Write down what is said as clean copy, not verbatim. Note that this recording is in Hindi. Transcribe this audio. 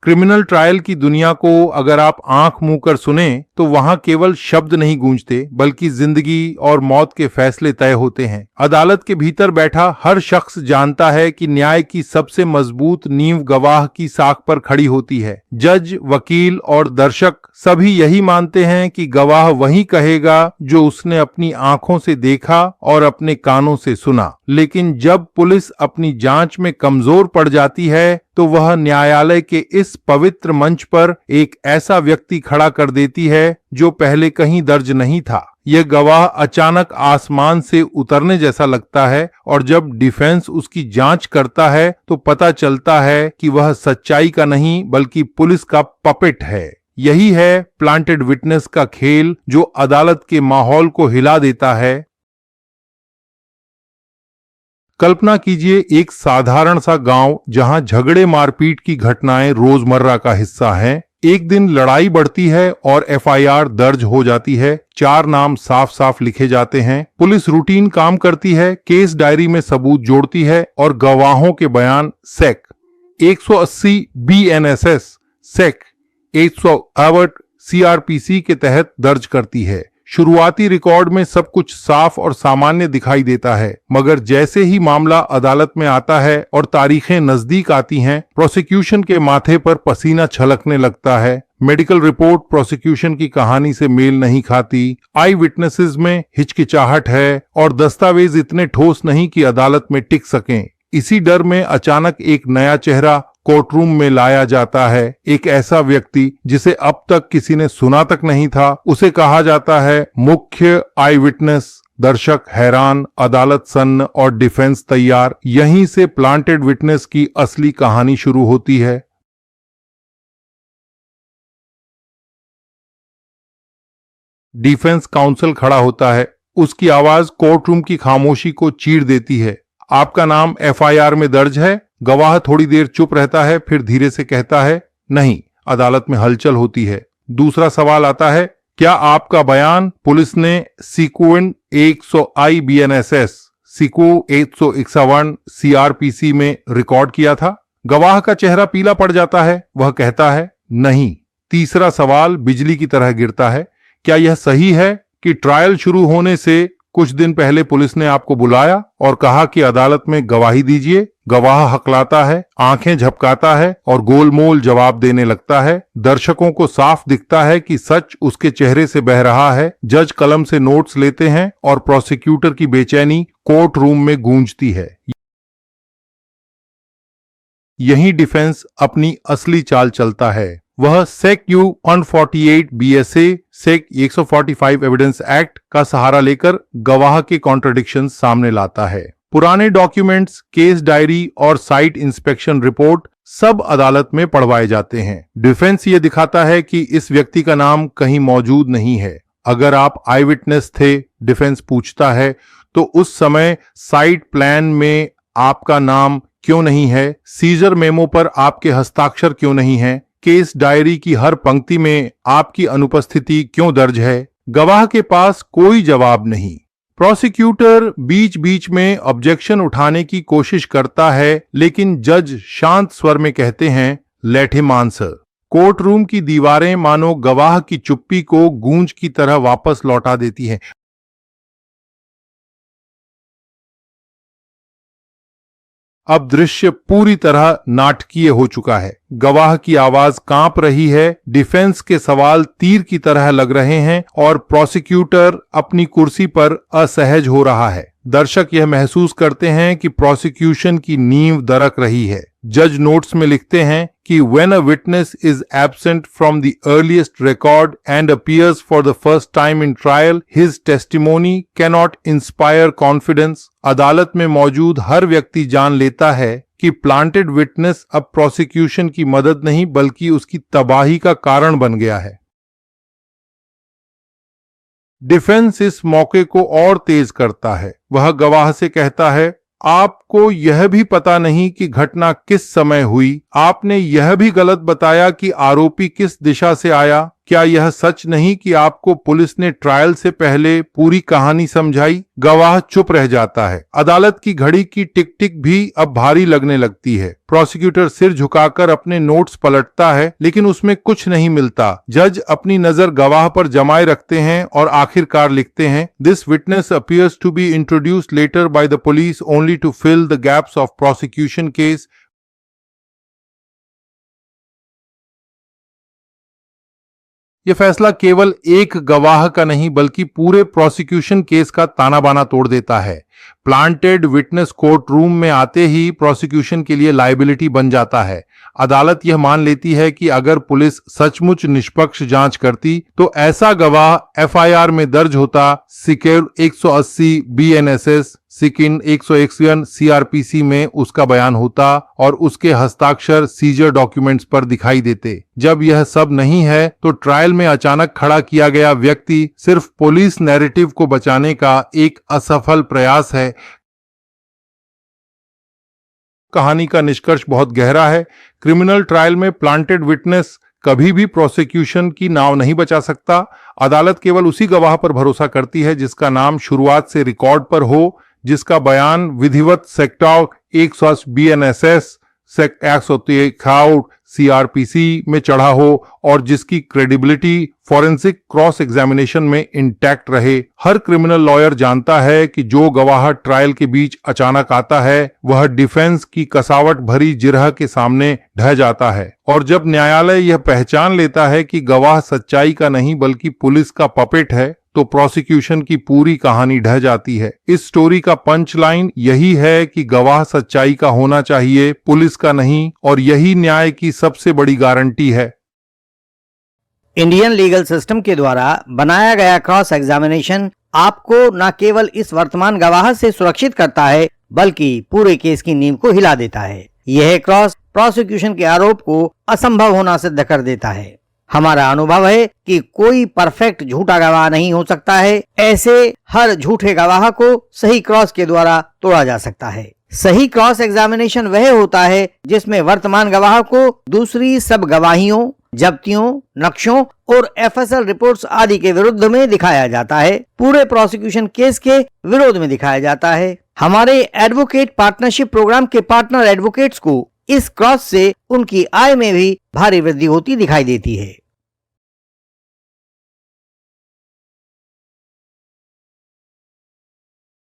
क्रिमिनल ट्रायल की दुनिया को अगर आप आंख मूंद कर सुने तो वहां केवल शब्द नहीं गूंजते बल्कि जिंदगी और मौत के फैसले तय होते हैं। अदालत के भीतर बैठा हर शख्स जानता है कि न्याय की सबसे मजबूत नींव गवाह की साख पर खड़ी होती है। जज, वकील और दर्शक सभी यही मानते हैं कि गवाह वही कहेगा जो उसने अपनी आंखों से देखा और अपने कानों से सुना। लेकिन जब पुलिस अपनी जांच में कमजोर पड़ जाती है तो वह न्यायालय के इस पवित्र मंच पर एक ऐसा व्यक्ति खड़ा कर देती है जो पहले कहीं दर्ज नहीं था। यह गवाह अचानक आसमान से उतरने जैसा लगता है और जब डिफेंस उसकी जांच करता है तो पता चलता है कि वह सच्चाई का नहीं बल्कि पुलिस का पपेट है। यही है प्लांटेड विटनेस का खेल जो अदालत के माहौल को हिला देता है। कल्पना कीजिए एक साधारण सा गांव जहां झगड़े मारपीट की घटनाएं रोजमर्रा का हिस्सा हैं। एक दिन लड़ाई बढ़ती है और एफआईआर दर्ज हो जाती है। 4 नाम साफ साफ लिखे जाते हैं। पुलिस रूटीन काम करती है, केस डायरी में सबूत जोड़ती है और गवाहों के बयान सेक 180 बीएनएसएस सेक 100 सीआरपीसी के तहत दर्ज करती है। शुरुआती रिकॉर्ड में सब कुछ साफ और सामान्य दिखाई देता है, मगर जैसे ही मामला अदालत में आता है और तारीखें नजदीक आती हैं, प्रोसिक्यूशन के माथे पर पसीना छलकने लगता है। मेडिकल रिपोर्ट प्रोसिक्यूशन की कहानी से मेल नहीं खाती, आई विटनेसेस में हिचकिचाहट है और दस्तावेज इतने ठोस नहीं कि अदालत में टिक सकें। इसी डर में अचानक एक नया चेहरा कोर्टरूम में लाया जाता है। एक ऐसा व्यक्ति जिसे अब तक किसी ने सुना तक नहीं था। उसे कहा जाता है मुख्य आई विटनेस। दर्शक हैरान, अदालत सन्न और डिफेंस तैयार। यहीं से प्लांटेड विटनेस की असली कहानी शुरू होती है। डिफेंस काउंसिल खड़ा होता है। उसकी आवाज कोर्टरूम की खामोशी को चीर देती है। आपका नाम एफआईआर में दर्ज है। गवाह थोड़ी देर चुप रहता है, फिर धीरे से कहता है नहीं। अदालत में हलचल होती है। दूसरा सवाल आता है, क्या आपका बयान पुलिस ने सीक्वेंट 100 IBNSS सीकू 151 सीआरपीसी में रिकॉर्ड किया था? गवाह का चेहरा पीला पड़ जाता है। वह कहता है नहीं। तीसरा सवाल बिजली की तरह गिरता है, क्या यह सही है कि ट्रायल शुरू होने से कुछ दिन पहले पुलिस ने आपको बुलाया और कहा कि अदालत में गवाही दीजिए? गवाह हकलाता है, आंखें झपकाता है और गोलमोल जवाब देने लगता है। दर्शकों को साफ दिखता है कि सच उसके चेहरे से बह रहा है। जज कलम से नोट्स लेते हैं और प्रोसिक्यूटर की बेचैनी कोर्ट रूम में गूंजती है। यही डिफेंस अपनी असली चाल चलता है। वह sec U 148 BSA sec 145 evidence act का सहारा लेकर गवाह के कॉन्ट्रडिक्शन सामने लाता है। पुराने डॉक्यूमेंट्स, केस डायरी और साइट इंस्पेक्शन रिपोर्ट सब अदालत में पढ़वाए जाते हैं। डिफेंस ये दिखाता है कि इस व्यक्ति का नाम कहीं मौजूद नहीं है। अगर आप आई विटनेस थे, डिफेंस पूछता है, तो उस समय साइट प्लान में आपका नाम क्यों नहीं है? सीजर मेमो पर आपके हस्ताक्षर क्यों नहीं है? केस डायरी की हर पंक्ति में आपकी अनुपस्थिति क्यों दर्ज है? गवाह के पास कोई जवाब नहीं। प्रोसिक्यूटर बीच बीच में ऑब्जेक्शन उठाने की कोशिश करता है, लेकिन जज शांत स्वर में कहते हैं, let him answer. Court room की दीवारें मानो गवाह की चुप्पी को गूंज की तरह वापस लौटा देती हैं। अब दृश्य पूरी तरह नाटकीय हो चुका है। गवाह की आवाज कांप रही है, डिफेंस के सवाल तीर की तरह लग रहे हैं और प्रोसिक्यूटर अपनी कुर्सी पर असहज हो रहा है। दर्शक यह महसूस करते हैं कि प्रोसिक्यूशन की नींव दरक रही है। जज नोट्स में लिखते हैं कि when a witness is absent from the earliest record and appears for the first time in trial, his testimony cannot inspire confidence. अदालत में मौजूद हर व्यक्ति जान लेता है कि प्लांटेड विटनेस अब प्रोसिक्यूशन की मदद नहीं बल्कि उसकी तबाही का कारण बन गया है। डिफेंस इस मौके को और तेज करता है। वह गवाह से कहता है, आपको यह भी पता नहीं कि घटना किस समय हुई। आपने यह भी गलत बताया कि आरोपी किस दिशा से आया। क्या यह सच नहीं कि आपको पुलिस ने ट्रायल से पहले पूरी कहानी समझाई? गवाह चुप रह जाता है। अदालत की घड़ी की टिक टिक भी अब भारी लगने लगती है। प्रोसिक्यूटर सिर झुकाकर अपने नोट्स पलटता है, लेकिन उसमें कुछ नहीं मिलता। जज अपनी नजर गवाह पर जमाए रखते हैं और आखिरकार लिखते हैं, this witness appears to be introduced later by the police only to fill the gaps of prosecution case. यह फैसला केवल एक गवाह का नहीं बल्कि पूरे प्रोसिक्यूशन केस का ताना बाना तोड़ देता है। प्लांटेड विटनेस कोर्ट रूम में आते ही प्रोसिक्यूशन के लिए लायबिलिटी बन जाता है। अदालत यह मान लेती है कि अगर पुलिस सचमुच निष्पक्ष जांच करती तो ऐसा गवाह एफआईआर में दर्ज होता। सिक्योर 180 बीएनएसएस सिकिन 161 सीआरपीसी में उसका बयान होता और उसके हस्ताक्षर सीजर डॉक्यूमेंट्स पर दिखाई देते। जब यह सब नहीं है तो ट्रायल में अचानक खड़ा किया गया व्यक्ति सिर्फ पुलिस नैरेटिव को बचाने का एक असफल प्रयास है। कहानी का निष्कर्ष बहुत गहरा है। क्रिमिनल ट्रायल में प्लांटेड विटनेस कभी भी प्रोसिक्यूशन की नाव नहीं बचा सकता। अदालत केवल उसी गवाह पर भरोसा करती है जिसका नाम शुरुआत से रिकॉर्ड पर हो, जिसका बयान विधिवत सेक्टर 180 बीएनएसएस सीआरपीसी में चढ़ा हो और जिसकी क्रेडिबिलिटी फॉरेंसिक क्रॉस एग्जामिनेशन में इंटैक्ट रहे। हर क्रिमिनल लॉयर जानता है कि जो गवाह ट्रायल के बीच अचानक आता है वह डिफेंस की कसावट भरी जिरह के सामने ढह जाता है, और जब न्यायालय यह पहचान लेता है कि गवाह सच्चाई का नहीं बल्कि पुलिस का पपेट है तो प्रोसिक्यूशन की पूरी कहानी ढह जाती है। इस स्टोरी का पंच लाइन यही है कि गवाह सच्चाई का होना चाहिए, पुलिस का नहीं, और यही न्याय की सबसे बड़ी गारंटी है। इंडियन लीगल सिस्टम के द्वारा बनाया गया क्रॉस एग्जामिनेशन आपको न केवल इस वर्तमान गवाह से सुरक्षित करता है बल्कि पूरे केस की नींव को हिला देता है। यह क्रॉस प्रोसिक्यूशन के आरोप को असंभव होना सिद्ध कर देता है। हमारा अनुभव है कि कोई परफेक्ट झूठा गवाह नहीं हो सकता है। ऐसे हर झूठे गवाह को सही क्रॉस के द्वारा तोड़ा जा सकता है। सही क्रॉस एग्जामिनेशन वह होता है जिसमें वर्तमान गवाह को दूसरी सब गवाहियों, जब्तियों, नक्शों और एफएसएल रिपोर्ट्स आदि के विरुद्ध में दिखाया जाता है, पूरे प्रोसिक्यूशन केस के विरोध में दिखाया जाता है। हमारे एडवोकेट पार्टनरशिप प्रोग्राम के पार्टनर एडवोकेट्स को इस क्रॉस से उनकी आय में भी भारी वृद्धि होती दिखाई देती है।